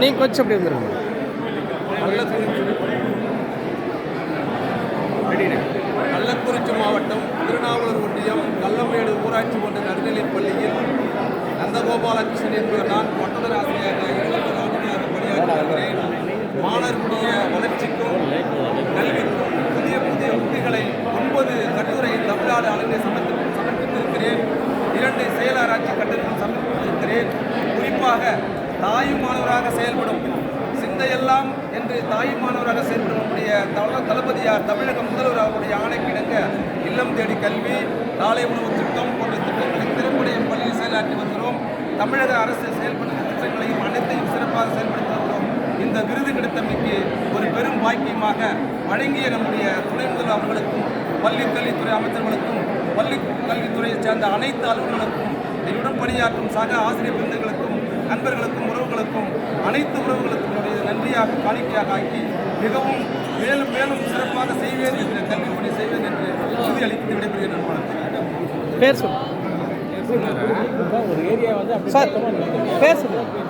நீங்கள் கொஞ்சம் அப்படி வந்துருங்க. கள்ளக்குறிச்சி மாவட்டம் திருநாவலூர் ஒன்றியம் கள்ளமேடு ஊராட்சி ஒன்றிய நடுநிலைப் பள்ளியில் நந்தகோபாலகிருஷ்ணன் என்பவர் நான் பட்டதாரி ஆசிரியராக 20 ஆண்டுகளாக பணியாற்றி வருகிறேன். மாணவர்களுடைய வளர்ச்சிக்கும் கல்விக்கும் புதிய புதிய உத்திகளை 9 கட்டுரை தமிழ்நாடு அளவில் சமர்ப்பித்திருக்கிறேன். 2 செயலாராய்ச்சி கட்டுரைகள் சமர்ப்பித்திருக்கிறேன். குறிப்பாக தாயும் மாணவராக செயல்படும் சிந்தையெல்லாம் என்று தாயும் மாணவராக செயல்படும் நம்முடைய தளபதியார் தமிழக முதல்வர் அவருடைய ஆணைக்கிணங்க இல்லம் தேடி கல்வி, காலை உணவு திட்டம் போன்ற திட்டங்களை திறம்படைய பள்ளியில் செயலாற்றி வருகிறோம். தமிழக அரசு செயல்படுத்தும் திட்டங்களையும் அனைத்தையும் சிறப்பாக செயல்படுத்தி வருகிறோம். இந்த விருது கிடைத்தமைக்கு ஒரு பெரும் பாக்கியமாக வழங்கிய நம்முடைய துணை முதல்வர் அவர்களுக்கும், பள்ளி கல்வித்துறை அமைச்சர்களுக்கும், பள்ளி கல்வித்துறையைச் சேர்ந்த அனைத்து அலுவலர்களுக்கும், என்னுடன் பணியாற்றும் சக ஆசிரியர் பிரிந்துகளுக்கும், நண்பர்களுக்கும், உறவுகளுக்கும், அனைத்து உறவுகளுக்கும் நன்றியாக காணிக்கையாக ஆக்கி மிகவும் மேலும் மேலும் சிறப்பாக செய்வேன் என்று கல்வி பணி செய்வேன் என்று உறுதியளித்து விடைபெறுகிறேன். பேர் சொல்லுங்கள். ஒரு ஏரியா வந்து சார் பேர் சொல்லுங்கள்.